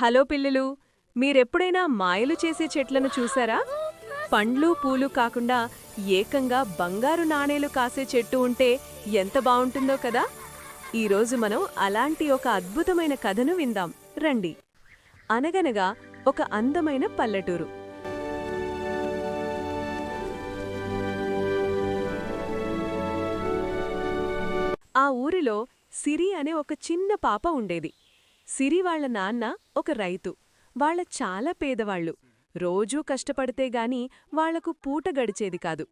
Hello పిల్లలు, మీరెప్పుడైనా మాయలు చేసే చెట్లను చూసారా? పండ్లు పూలు కాకుండా ఏకంగా బంగారు నాణేలు కాసే చెట్టు ఉంటే ఎంత బావుంటుందో కదా. ఈరోజు మనం అలాంటి ఒక అద్భుతమైన కథను విందాం రండి. అనగనగా ఒక అందమైన పల్లెటూరు. ఆ ఊరిలో సిరి అనే ఒక చిన్న పాప ఉండేది. సిరి వాళ్ల నాన్న ఒక రైతు. వాళ్ల చాలా పేదవాళ్లు. రోజూ కష్టపడితే గాని వాళ్లకు పూట గడిచేది కాదు.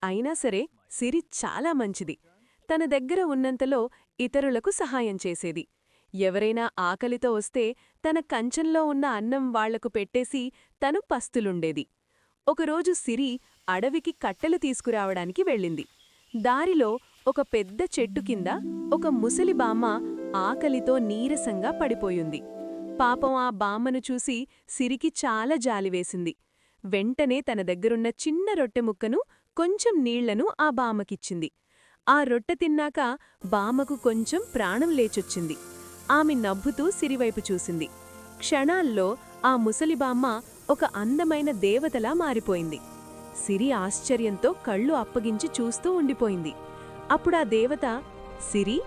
అయినా సరే సిరి చాలా మంచిది. తన దగ్గర ఉన్నంతలో ఇతరులకు సహాయం చేసేది. ఎవరైనా ఆకలితో వస్తే తన కంచంలో ఉన్న అన్నం వాళ్లకు పెట్టేసి తను పస్తులుండేది. ఒకరోజు సిరి అడవికి కట్టెలు తీసుకురావడానికి వెళ్ళింది. దారిలో ఒక పెద్ద చెట్టు కింద ఒక ముసలి బామ్మ ఆకలితో నీరసంగా పడిపోయింది. పాపం ఆ బామ్మను చూసి సిరికి చాలా జాలివేసింది. వెంటనే తన దగ్గరున్న చిన్న రొట్టె ముక్కను కొంచెం నీళ్లను ఆ బామ్మకిచ్చింది. ఆ రొట్టె తిన్నాక బామ్మకు కొంచెం ప్రాణం లేచొచ్చింది. ఆమె నవ్వుతూ సిరివైపు చూసింది. క్షణాల్లో ఆ ముసలిబామ్మ ఒక అందమైన దేవతలా మారిపోయింది. సిరి ఆశ్చర్యంతో కళ్ళు అప్పగించి చూస్తూ ఉండిపోయింది. అప్పుడా దేవత, సిరి,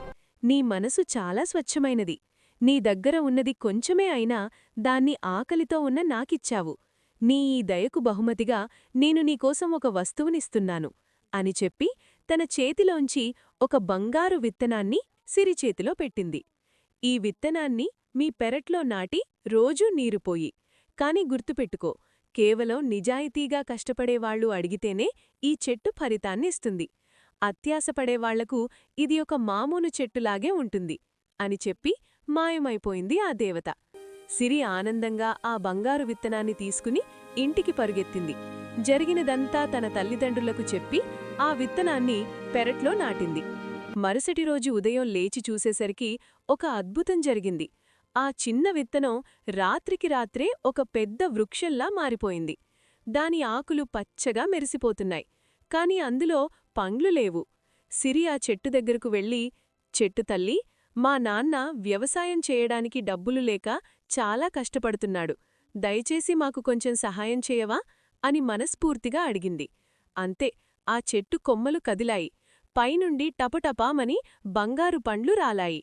నీ మనసు చాలా స్వచ్ఛమైనది. నీ దగ్గర ఉన్నది కొంచెమే అయినా దాన్ని ఆకలితో ఉన్న నాకిచ్చావు. నీ ఈ దయకు బహుమతిగా నేను నీకోసం ఒక వస్తువునిస్తున్నాను అని చెప్పి తన చేతిలోంచి ఒక బంగారు విత్తనాన్ని సిరి చేతిలో పెట్టింది. ఈ విత్తనాన్ని మీ పెరట్లో నాటి రోజూ నీరుపోయి. కాని గుర్తుపెట్టుకో, కేవలం నిజాయితీగా కష్టపడేవాళ్లు అడిగితేనే ఈ చెట్టు ఫలితాన్నిస్తుంది. అత్యాశపడేవాళ్లకు ఇది ఒక మామూలు చెట్టులాగే ఉంటుంది అని చెప్పి మాయమైపోయింది ఆ దేవత. సిరి ఆనందంగా ఆ బంగారు విత్తనాన్ని తీసుకుని ఇంటికి పరుగెత్తింది. జరిగినదంతా తన తల్లిదండ్రులకు చెప్పి ఆ విత్తనాన్ని పెరట్లో నాటింది. మరుసటి రోజు ఉదయం లేచి చూసేసరికి ఒక అద్భుతం జరిగింది. ఆ చిన్న విత్తనం రాత్రికి రాత్రే ఒక పెద్ద వృక్షంలా మారిపోయింది. దాని ఆకులు పచ్చగా మెరిసిపోతున్నాయి. కాని అందులో పండ్లు లేవు. సిరి ఆ చెట్టు దగ్గరకు వెళ్ళి, చెట్టు తల్లి, మా నాన్న వ్యవసాయం చేయడానికి డబ్బులు లేక చాలా కష్టపడుతున్నాడు. దయచేసి మాకు కొంచెం సహాయం చేయవా అని మనస్ఫూర్తిగా అడిగింది. అంతే, ఆ చెట్టు కొమ్మలు కదిలాయి. పైనుండి టపటపామని బంగారు పండ్లు రాలాయి.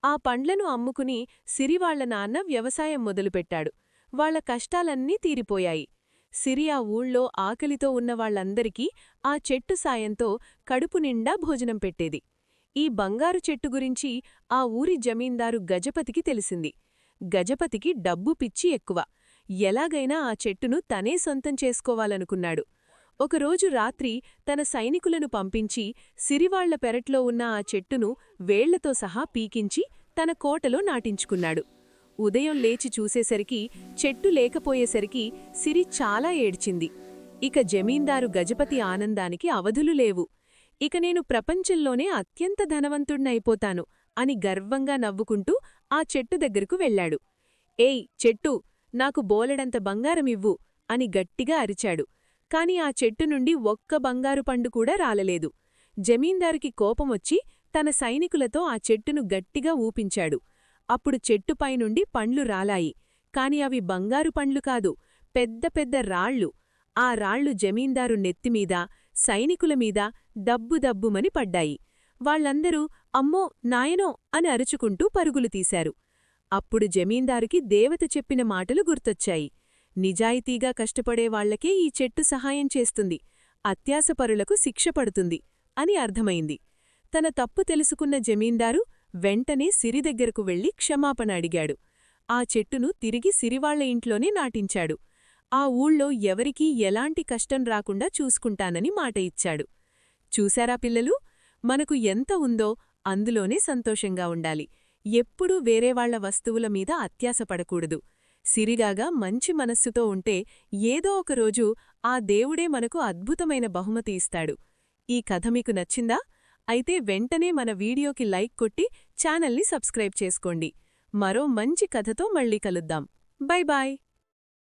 ఆ పండ్లను అమ్ముకుని సిరివాళ్ల నాన్న వ్యవసాయం మొదలుపెట్టాడు. వాళ్ల కష్టాలన్నీ తీరిపోయాయి. సిరి ఆ ఊళ్ళో ఆకలితో ఉన్నవాళ్లందరికీ ఆ చెట్టు సాయంతో కడుపు నిండా భోజనం పెట్టేది. ఈ బంగారు చెట్టు గురించి ఆ ఊరి జమీందారు గజపతికి తెలిసింది. గజపతికి డబ్బు పిచ్చి ఎక్కువ. ఎలాగైనా ఆ చెట్టును తనే సొంతం చేసుకోవాలనుకున్నాడు. ఒకరోజు రాత్రి తన సైనికులను పంపించి సిరివాళ్ల పెరట్లో ఉన్న ఆ చెట్టును వేళ్లతో సహా పీకించి తన కోటలో నాటించుకున్నాడు. ఉదయం లేచి చూసేసరికి చెట్టు లేకపోయేసరికి సిరి చాలా ఏడ్చింది. ఇక జమీందారు గజపతి ఆనందానికి అవధులు లేవు. ఇక నేను ప్రపంచంలోనే అత్యంత ధనవంతుణ్ణైపోతాను అని గర్వంగా నవ్వుకుంటూ ఆ చెట్టు దగ్గరకు వెళ్లాడు. ఏయ్ చెట్టు, నాకు బోలెడంత బంగారమివ్వు అని గట్టిగా అరిచాడు. కాని ఆ చెట్టు నుండి ఒక్క బంగారు పండు కూడా రాలలేదు. జమీందారుకి కోపమొచ్చి తన సైనికులతో ఆ చెట్టును గట్టిగా ఊపించాడు. అప్పుడు చెట్టుపైనుండి పండ్లు రాలాయి. కాని అవి బంగారు పండ్లు కాదు, పెద్ద పెద్ద రాళ్లు. ఆ రాళ్లు జమీందారు నెత్తిమీద, సైనికులమీద దబ్బుదబ్బుమని పడ్డాయి. వాళ్లందరూ అమ్మో, నాయనో అని అరుచుకుంటూ పరుగులు తీశారు. అప్పుడు జమీందారుకి దేవత చెప్పిన మాటలు గుర్తొచ్చాయి. నిజాయితీగా కష్టపడేవాళ్లకే ఈ చెట్టు సహాయం చేస్తుంది, అత్యాశపరులకు శిక్ష పడుతుంది అని అర్థమైంది. తన తప్పు తెలుసుకున్న జమీందారు వెంటనే సిరి దగ్గరకు వెళ్లి క్షమాపణ అడిగాడు. ఆ చెట్టును తిరిగి సిరివాళ్ల ఇంట్లోనే నాటించాడు. ఆ ఊళ్ళో ఎవరికీ ఎలాంటి కష్టం రాకుండా చూసుకుంటానని మాట ఇచ్చాడు. చూశారా పిల్లలు, మనకు ఎంత ఉందో అందులోనే సంతోషంగా ఉండాలి. ఎప్పుడూ వేరేవాళ్ల వస్తువుల మీద అత్యాశపడకూడదు. సిరిగాగా మంచి మనస్సుతో ఉంటే ఏదో ఒకరోజు ఆ దేవుడే మనకు అద్భుతమైన బహుమతి ఇస్తాడు. ఈ కథ మీకు నచ్చిందా? అయితే వెంటనే మన వీడియోకి లైక్ కొట్టి ఛానల్ని సబ్స్క్రైబ్ చేసుకోండి. మరో మంచి కథతో మళ్ళీ కలుద్దాం. Bye bye.